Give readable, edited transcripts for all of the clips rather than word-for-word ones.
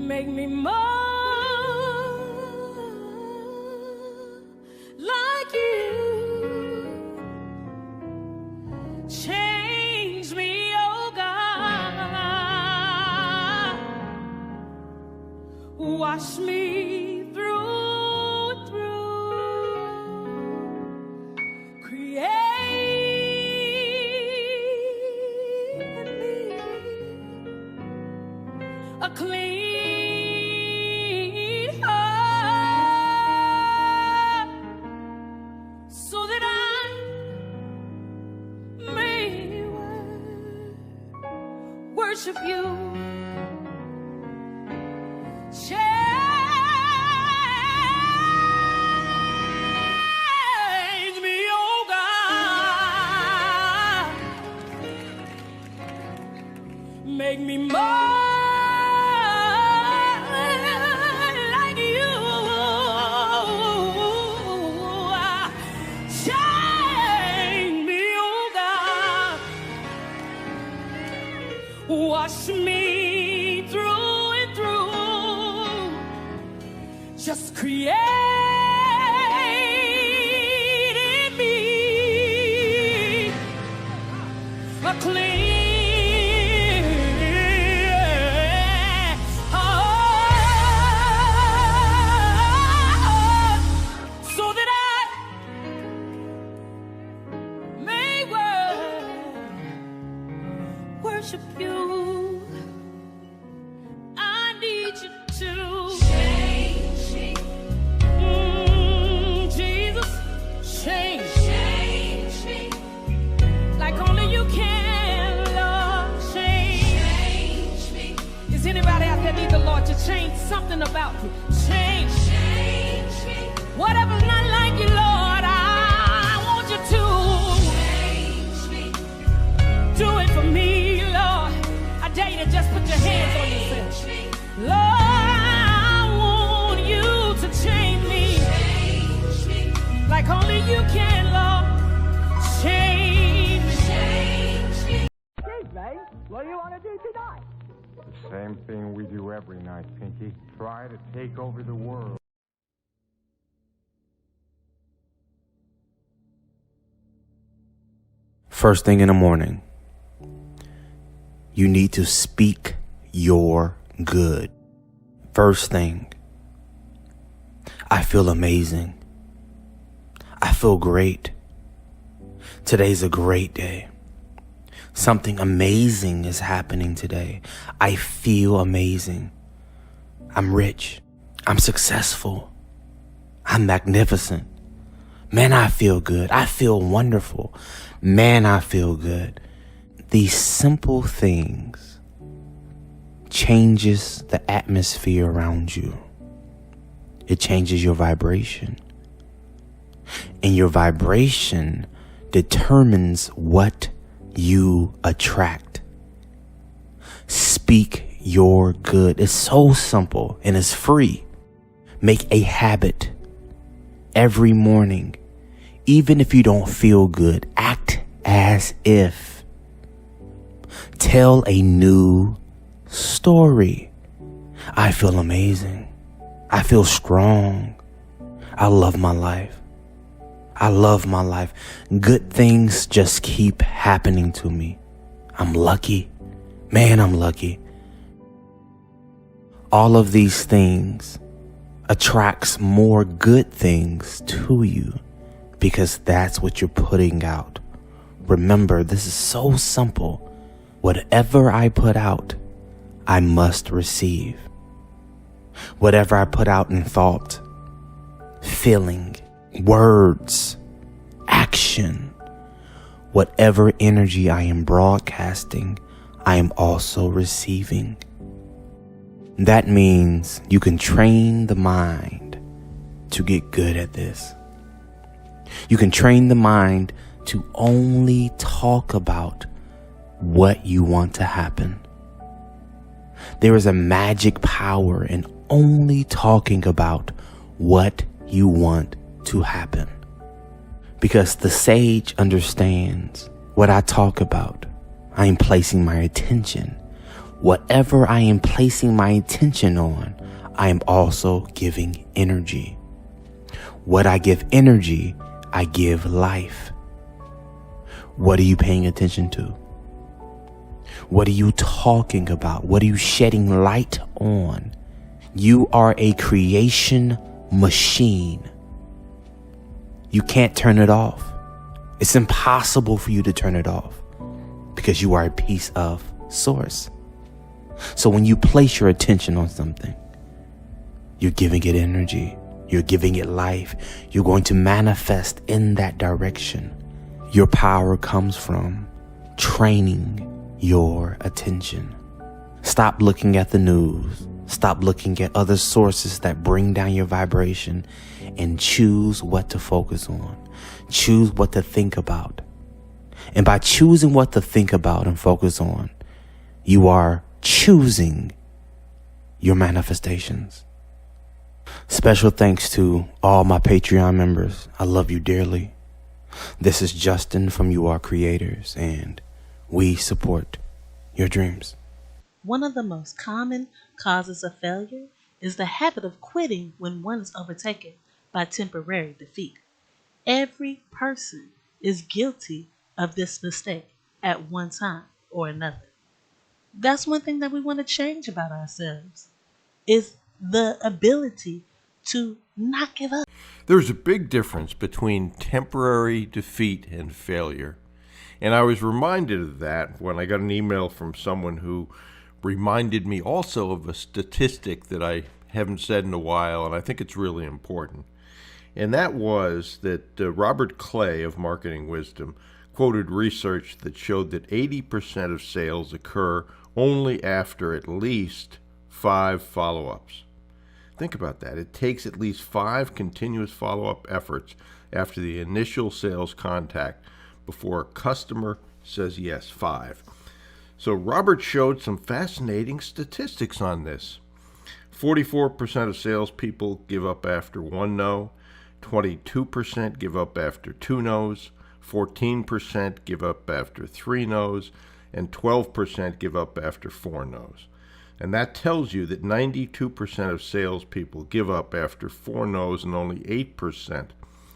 Make me more like you. Change me, oh God. Wash me through and through. Create in me a clean heart, so that I may worship you. Change me, oh God. Make me more like you. Change me, oh God. Wash me through and through. Just create in me a clean heart, so that I may worship you. I need you to change me. Jesus, change me like only you can, Lord. Change me. Is anybody out there need the Lord to change something about you? Change me. Whatever's not like you, Lord, I want you to change me. Do it for me, Lord. I dare you to just put your hands on yourself. Lord, I want you to change me like only you can, Lord. Change me. Excuse me, what do you want to do tonight? The same thing we do every night, Pinky. Try to take over the world. First thing in the morning, you need to speak your good. First thing, I feel amazing. I feel great. Today's a great day. Something amazing is happening today. I feel amazing. I'm rich. I'm successful. I'm magnificent. Man, I feel good. I feel wonderful. Man, I feel good. These simple things changes the atmosphere around you. It changes your vibration. And your vibration determines what you attract. Speak your good. It's so simple and it's free. Make a habit every morning. Even if you don't feel good, act as if. Tell a new story. I feel amazing. I feel strong. I love my life. I love my life. Good things just keep happening to me. I'm lucky. Man, I'm lucky. All of these things attracts more good things to you because that's what you're putting out. Remember, this is so simple. Whatever I put out, I must receive. Whatever I put out in thought, feeling, words, action, whatever energy I am broadcasting, I am also receiving. That means you can train the mind to get good at this. You can train the mind to only talk about what you want to happen. There is a magic power in only talking about what you want to happen. Because the sage understands what I talk about. I am placing my attention Whatever I am placing my attention on, I am also giving energy. What I give energy, I give life. What are you paying attention to? What are you talking about? What are you shedding light on? You are a creation machine. You can't turn it off. It's impossible for you to turn it off because you are a piece of source. So when you place your attention on something, you're giving it energy. You're giving it life. You're going to manifest in that direction. Your power comes from training your attention. Stop looking at the news. Stop looking at other sources that bring down your vibration and choose what to focus on. Choose what to think about. And by choosing what to think about and focus on, you are choosing your manifestations. Special thanks to all my Patreon members. I love you dearly. This is Justin from You Are Creators, and we support your dreams. One of the most common causes of failure is the habit of quitting when one is overtaken by temporary defeat. Every person is guilty of this mistake at one time or another. That's one thing that we want to change about ourselves, is the ability to not give up. There's a big difference between temporary defeat and failure. And I was reminded of that when I got an email from someone who reminded me also of a statistic that I haven't said in a while, and I think it's really important. And that was that Robert Clay of Marketing Wisdom quoted research that showed that 80% of sales occur only after at least 5 follow-ups. Think about that. It takes at least 5 continuous follow-up efforts after the initial sales contact before a customer says yes. 5. So Robert showed some fascinating statistics on this. 44% of salespeople give up after 1 no, 22% give up after 2 no's, 14% give up after 3 no's, and 12% give up after 4 no's. And that tells you that 92% of salespeople give up after 4 no's, and only 8%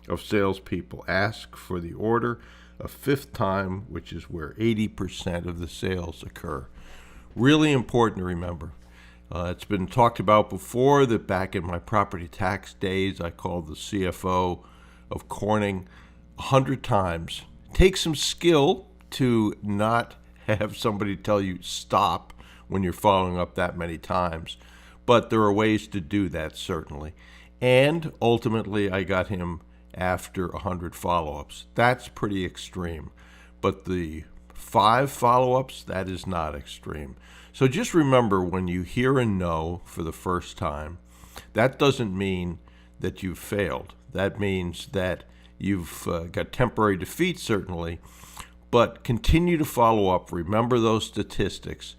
of salespeople ask for the order a 5th time, which is where 80% of the sales occur. Really important to remember. It's been talked about before that back in my property tax days, I called the CFO of Corning 100 times. It takes some skill to not have somebody tell you stop when you're following up that many times. But there are ways to do that, certainly. And ultimately, I got him after 100 follow-ups. That's pretty extreme. But the 5 follow-ups, that is not extreme. So just remember, when you hear a no for the first time, that doesn't mean that you've failed. That means that you've got temporary defeat, certainly, but continue to follow up. Remember those statistics.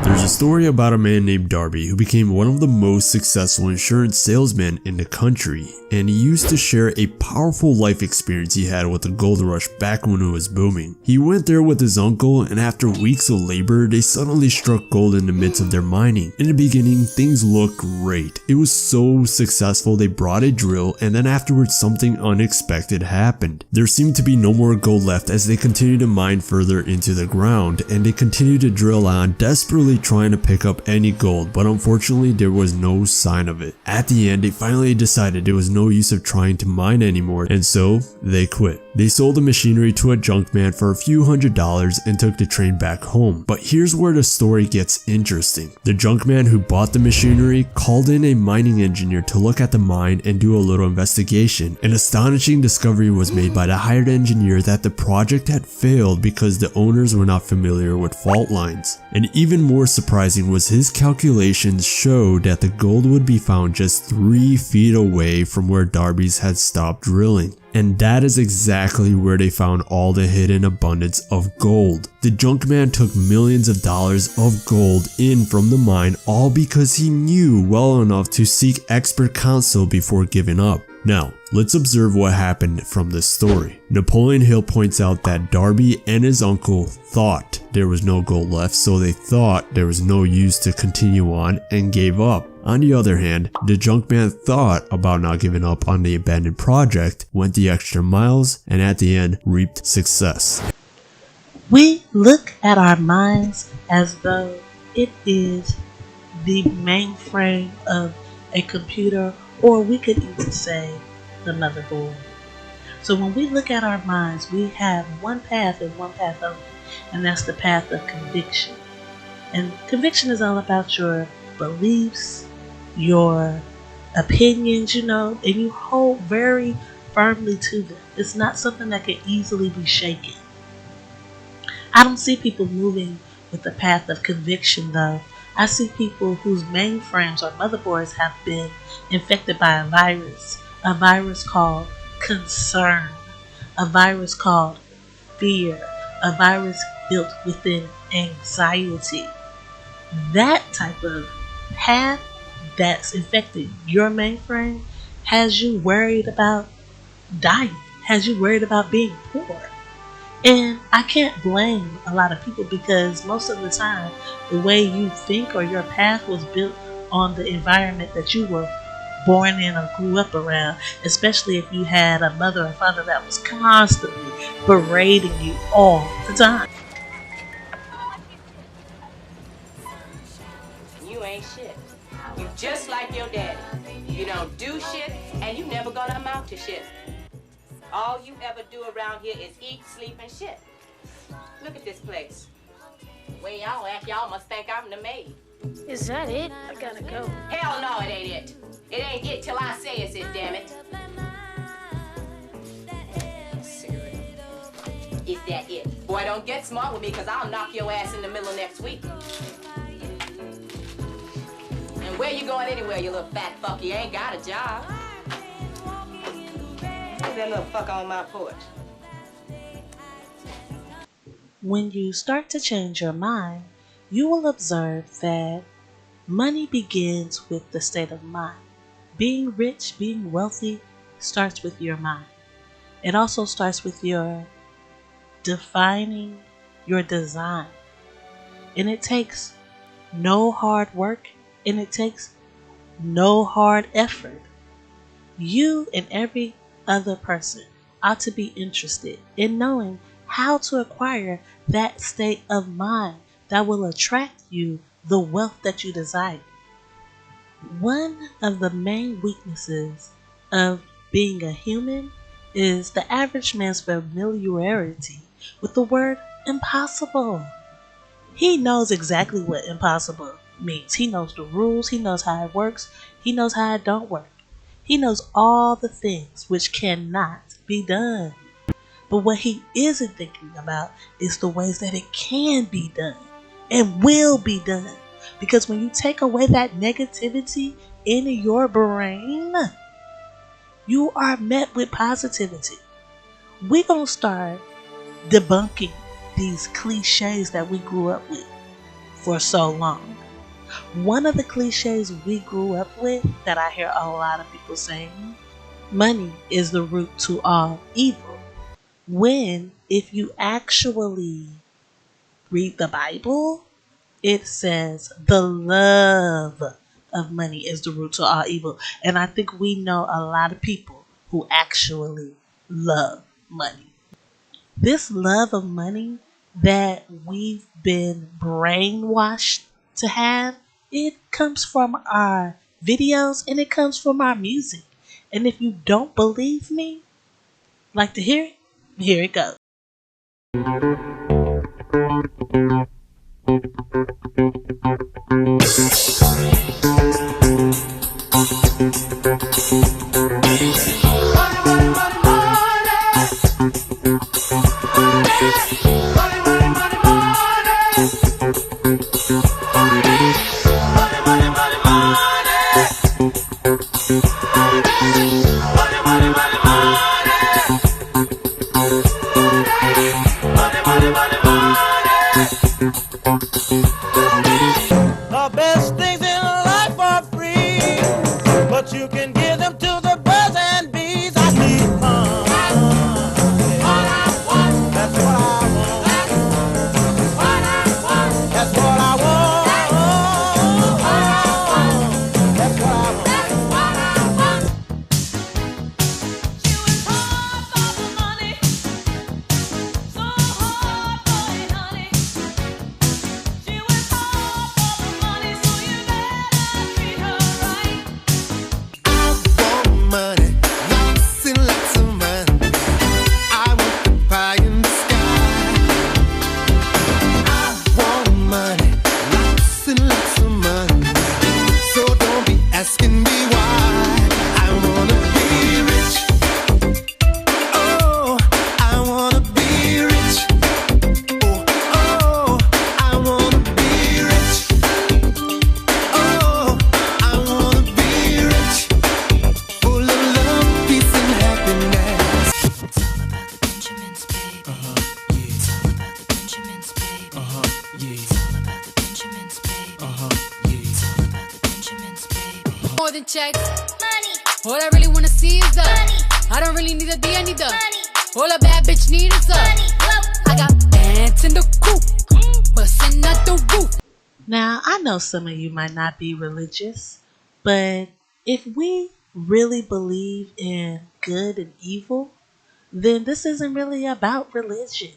There's a story about a man named Darby who became one of the most successful insurance salesmen in the country, and he used to share a powerful life experience he had with the gold rush back when it was booming. He went there with his uncle, and after weeks of labor, they suddenly struck gold in the midst of their mining. In the beginning, things looked great. It was so successful they brought a drill, and then afterwards something unexpected happened. There seemed to be no more gold left as they continued to mine further into the ground, and they continued to drill on, desperately trying to pick up any gold, but unfortunately there was no sign of it. At the end, they finally decided there was no use of trying to mine anymore, and so they quit. They sold the machinery to a junk man for a few $100s and took the train back home. But here's where the story gets interesting. The junk man who bought the machinery called in a mining engineer to look at the mine and do a little investigation. An astonishing discovery was made by the hired engineer that the project had failed because the owners were not familiar with fault lines. And even more surprising was his calculations showed that the gold would be found just 3 feet away from where Darby's had stopped drilling. And that is exactly where they found all the hidden abundance of gold. The junk man took millions of dollars of gold in from the mine, all because he knew well enough to seek expert counsel before giving up. Now, let's observe what happened from this story. Napoleon Hill points out that Darby and his uncle thought there was no gold left, so they thought there was no use to continue on and gave up. On the other hand, the Junkman thought about not giving up on the abandoned project, went the extra miles, and at the end reaped success. We look at our minds as though it is the mainframe of a computer, or we could even say the motherboard. So when we look at our minds, we have one path and one path only, and that's the path of conviction. And conviction is all about your beliefs, your opinions, and you hold very firmly to them. It's not something that can easily be shaken. I don't see people moving with the path of conviction though. I see people whose mainframes or motherboards have been infected by a virus called concern, a virus called fear, a virus built within anxiety. That type of path that's infected your mainframe has you worried about dying, has you worried about being poor. And I can't blame a lot of people, because most of the time the way you think or your path was built on the environment that you were born in or grew up around, especially if you had a mother or father that was constantly berating you all the time. You ain't shit. You just like your daddy. You don't do shit, and you never gonna amount to shit. All you ever do around here is eat, sleep, and shit. Look at this place. The way y'all act, y'all must think I'm the maid. Is that it? I gotta go. Hell no, it ain't it. It ain't it till I say it's it, damn it. Cigarette. Is that it? Boy, don't get smart with me, because I'll knock your ass in the middle of next week. And where you going anywhere, you little fat fuck? You ain't got a job. Who's that little fuck on my porch? When you start to change your mind, you will observe that money begins with the state of mind. Being rich, being wealthy starts with your mind. It also starts with your defining your design. And it takes no hard work, and it takes no hard effort. You and every other person ought to be interested in knowing how to acquire that state of mind that will attract you the wealth that you desire. One of the main weaknesses of being a human is the average man's familiarity with the word impossible. He knows exactly what impossible means. He knows the rules, he knows how it works, he knows how it don't work. He knows all the things which cannot be done. But what he isn't thinking about is the ways that it can be done and will be done. Because when you take away that negativity in your brain, you are met with positivity. We're going to start debunking these cliches that we grew up with for so long. One of the cliches we grew up with that I hear a lot of people saying, money is the root to all evil. When, if you actually read the Bible, it says the love of money is the root to all evil. And I think we know a lot of people who actually love money. This love of money that we've been brainwashed to have, it comes from our videos and it comes from our music. And if you don't believe me, like to hear it? Here it goes. The best things in life than checks. Money. All I really wanna see is the money. I don't really need a D, I need the money. All a bad bitch need is the money. I got bands in the coop, bustin' out the roof. Now, I know some of you might not be religious, but if we really believe in good and evil, then this isn't really about religion.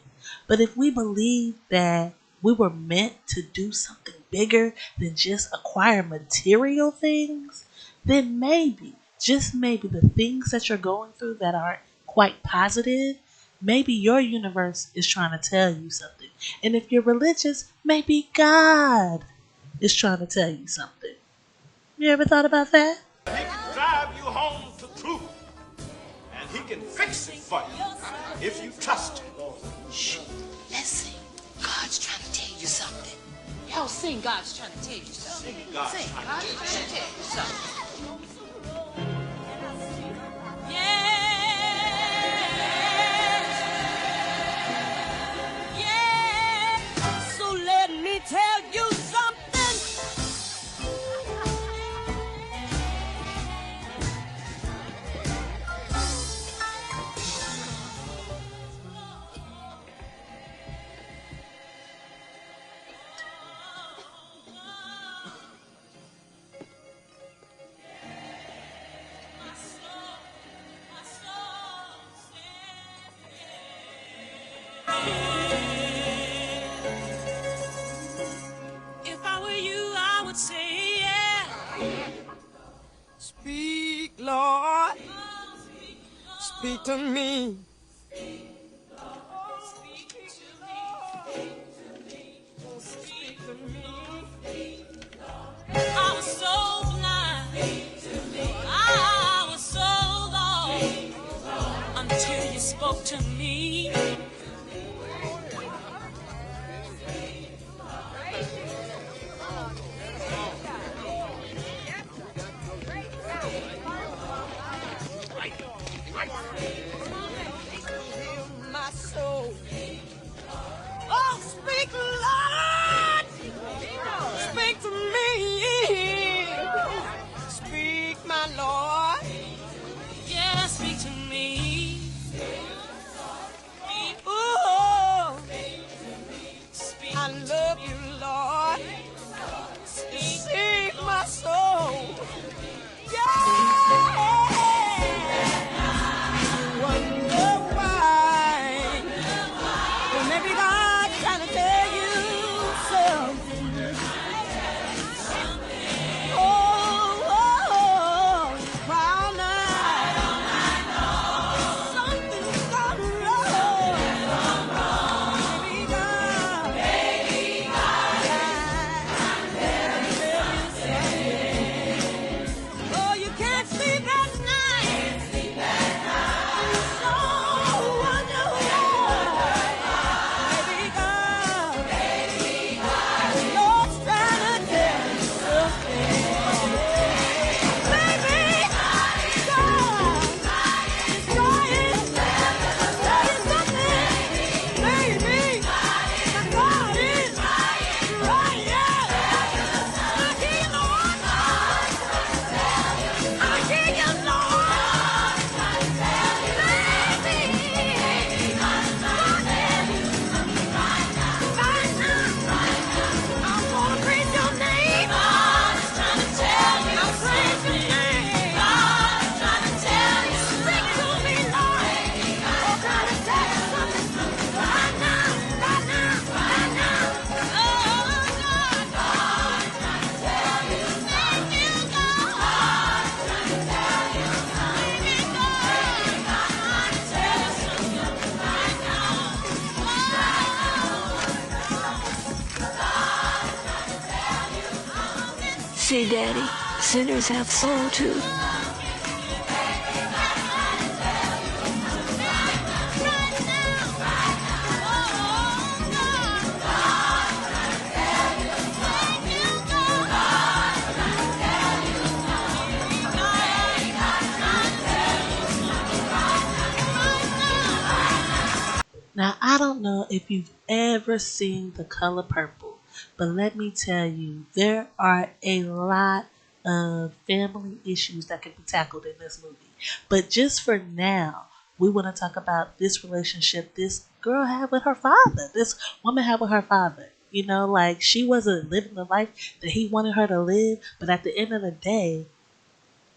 But if we believe that we were meant to do something bigger than just acquire material things, then maybe, just maybe, the things that you're going through that aren't quite positive, maybe your universe is trying to tell you something. And if you're religious, maybe God is trying to tell you something. You ever thought about that? He can drive you home to truth, and he can fix it for you if you trust him. Shh, listen. God's trying to tell you something. Y'all sing God's trying to tell you something. Sing God's trying to tell you something. So let me tell you something. If I were you, I would say, yeah. Speak, Lord. Speak to me. I was so blind. I was so lost until you spoke to me. My soul. Oh, speak, Lord. Speak to me. Speak, my Lord. Yeah, speak to me. Ooh, I love you, Lord. Speak, my soul. Yeah. Wonder why. Well, maybe God's trying to tell you something. Oh, crown something's gone wrong. Maybe God trying to tell you something. Oh, you can't sleep at night. So wonder why. Maybe Lord's trying to tell you something. Maybe God is trying to tell you something. Maybe God is right, yeah. I hear you, Lord. I hear you, Lord. Maybe God is right now. I'm gonna praise your name. God's trying to tell you. I'll praise your name. God's trying to tell you. Speak to me, Lord. Oh, trying to tell you something. Right now, right now, right now. Oh, God. God's trying to tell you. Thank you, God. God's trying to tell you. Thank you, God. God's trying to tell you something right now. See, Daddy, sinners have soul too. Now, I don't know if you've ever seen The Color Purple, but let me tell you, there are a lot of family issues that can be tackled in this movie. But just for now, we want to talk about this relationship this girl had with her father. This woman had with her father. You know, like she wasn't living the life that he wanted her to live, but at the end of the day,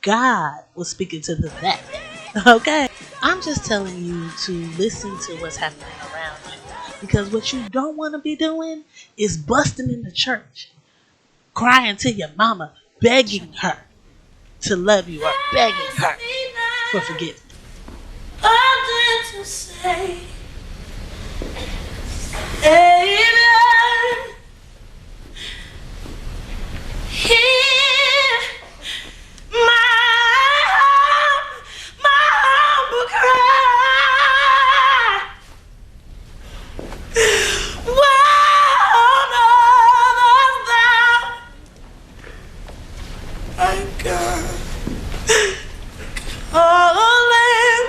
God was speaking to the vet. Okay? I'm just telling you to listen to what's happening around you. Because what you don't want to be doing is busting in the church, crying to your mama, begging her to love you or begging her for forgiveness. I did to say, amen. Hear my humble cry. While others thou, my God, calling.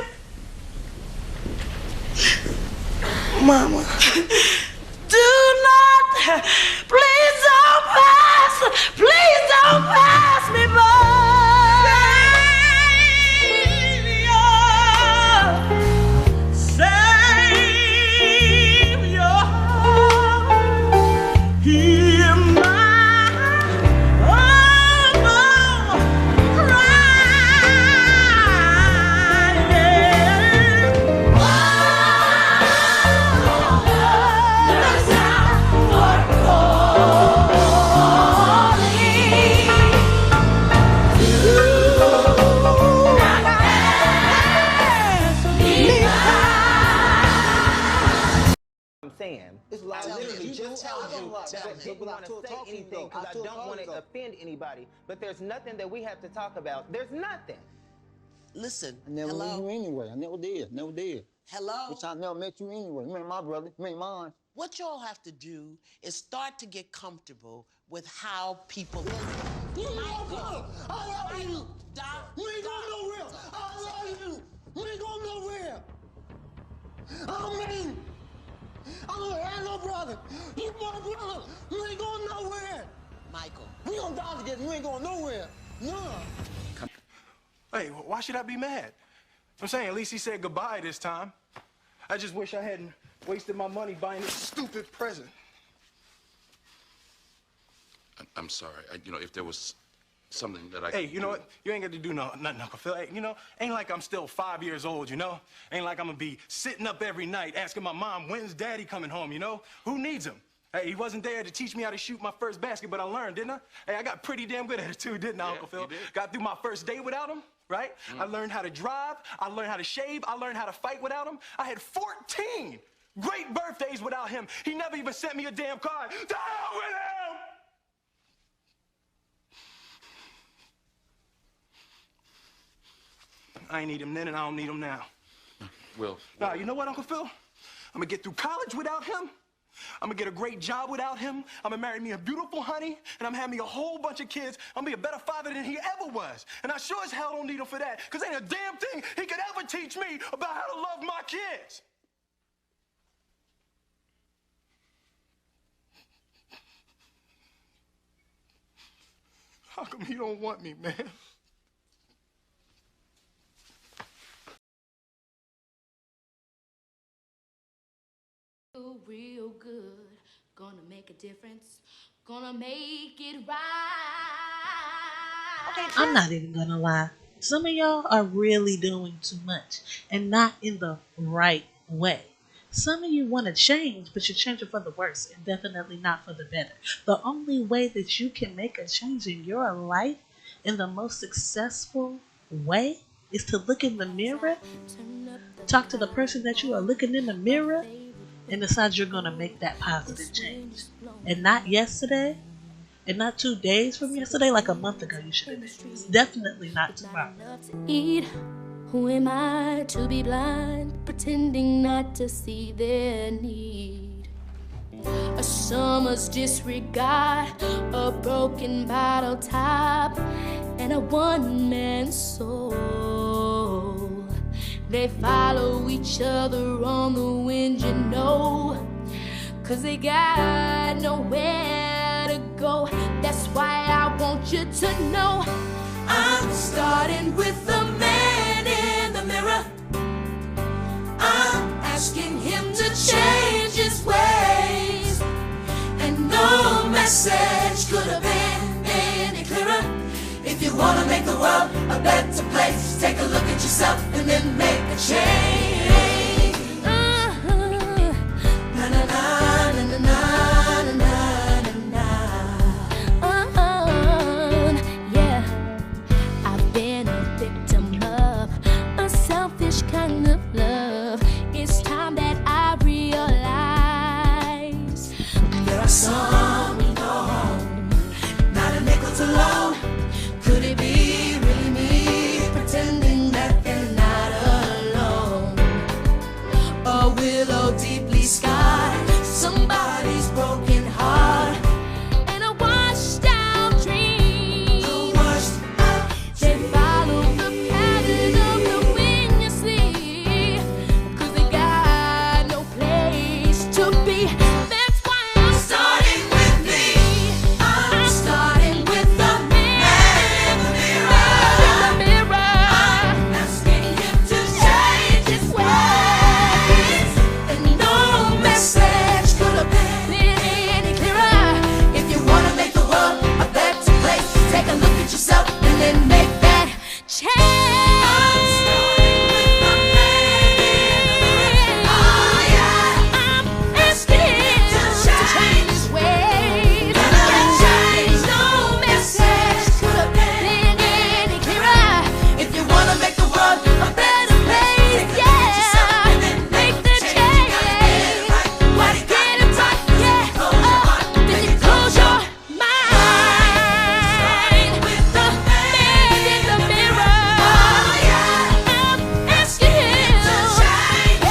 Mama, do not, please don't pass me by. Savior, hear my humble I literally just told you that I didn't want to say anything because I don't want to offend anybody. But there's nothing that we have to talk about. There's nothing. Listen, I never knew you anyway. I never did. Never did. hello? Which I never met you anyway. You ain't my brother. You ain't mine. What y'all have to do is start to get comfortable with how people live. You ain't going I love you. Stop. You ain't going nowhere. I love you. You ain't going nowhere. I mean, I don't have no brother. You my brother. You ain't going nowhere. Michael. We gonna die together. You ain't going nowhere. No. Hey, why should I be mad? I'm saying at least he said goodbye this time. I just wish I hadn't wasted my money buying this stupid present. I'm sorry. If there was something that I Hey, you know what? You ain't got to do nothing, Uncle Phil. Hey, ain't like I'm still 5 years old, Ain't like I'm gonna be sitting up every night asking my mom, when's Daddy coming home, Who needs him? Hey, he wasn't there to teach me how to shoot my first basket, but I learned, didn't I? Hey, I got pretty damn good at it too, didn't I, Uncle Phil? You did. Got through my first day without him, right? I learned how to drive. I learned how to shave. I learned how to fight without him. I had 14 great birthdays without him. He never even sent me a damn card. To hell with him! I ain't need him then, and I don't need him now. Nah, you know what, Uncle Phil? I'm gonna get through college without him. I'm gonna get a great job without him. I'm gonna marry me a beautiful honey, and I'm gonna have me a whole bunch of kids. I'm gonna be a better father than he ever was. And I sure as hell don't need him for that, because ain't a damn thing he could ever teach me about how to love my kids. How come he don't want me, man? Real good, gonna make a difference, gonna make it right. I'm not even gonna lie. Some of y'all are really doing too much and not in the right way. Some of you want to change, but you're changing for the worse and definitely not for the better. The only way that you can make a change in your life in the most successful way is to look in the mirror, talk to the person that you are looking in the mirror, and decide you're going to make that positive change. And not yesterday, and not 2 days from yesterday, like a month ago you should have been. Definitely not tomorrow. Eat. Who am I to be blind, pretending not to see their need? A summer's disregard, a broken bottle top, and a one-man soul. They follow each other on the wind, 'cause they got nowhere to go. That's why I want you to know I'm starting with the man in the mirror. I'm asking him to change his ways, and no message could have been any clearer. If you wanna make the world a better place, take a look at yourself and then make a change. Na na na na na na na na. Yeah, I've been a victim of a selfish kind of love. It's time that I realize there are some we know, not a nickel's alone. Could it be really me pretending that they're not alone? A willow deeply scarred, somebody's broken heart, and a washed out dream. They follow the pattern of the wind you see, 'cause they got no place to be. That's why I'm starting with me. I'm starting with the man in the mirror. I'm asking him to change his ways, and no message could have been any clearer. If you wanna make the world a better place, take a look at yourself and then make that change. I'm starting with the man in the mirror. Oh yeah, I'm asking him to change his ways. No message could have been any clearer. If you wanna make the world a better place, yeah, make the change. Why get it right? Yeah, then you close your mind with the man in the mirror. I'm asking him to change.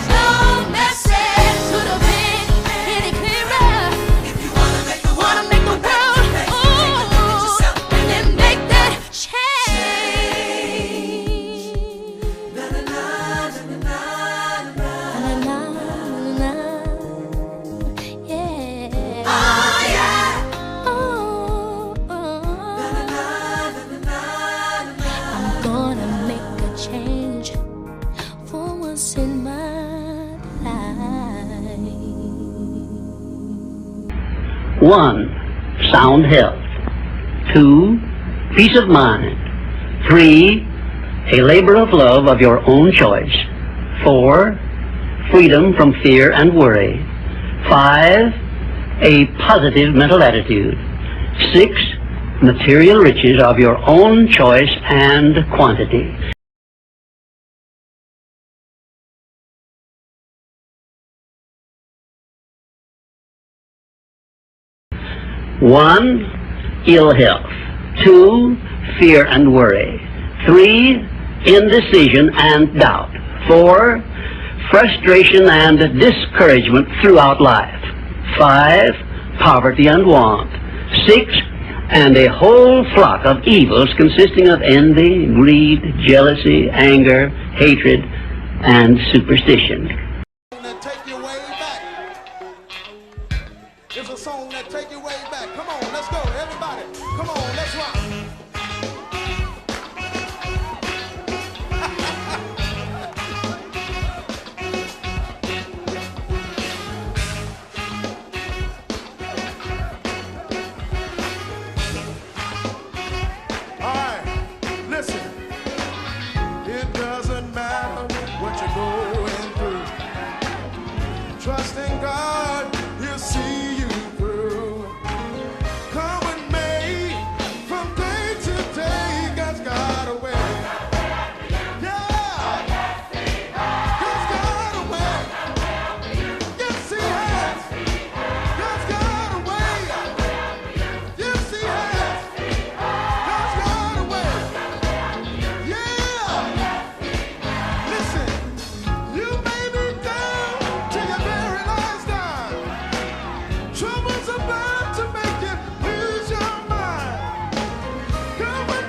No message could have been any clearer. If you wanna make the world, and then make that change. Na na na na na na na. Yeah. Oh yeah. I'm gonna make a change for once in my life. 1. Sound health. 2. Peace of mind. 3. A labor of love of your own choice. 4. Freedom from fear and worry. 5. A positive mental attitude. 6. Material riches of your own choice and quantity. One, ill health. 2, fear and worry. 3, indecision and doubt. 4, frustration and discouragement throughout life. 5, poverty and want. 6, and a whole flock of evils consisting of envy, greed, jealousy, anger, hatred, and superstition. It's a song that take you way back. Come on, let's go, everybody. Come on, let's rock. All right, listen. It doesn't matter what you're going through. Trust in God, He'll see you through. Come with me from day to day. God's got a way. Yeah, God's got a way. Yes, He has. God's got a way. Yes, He has. God's got a way. Yeah. Listen, you may be down to your very last dime. Trouble's about to make you lose your mind. Come with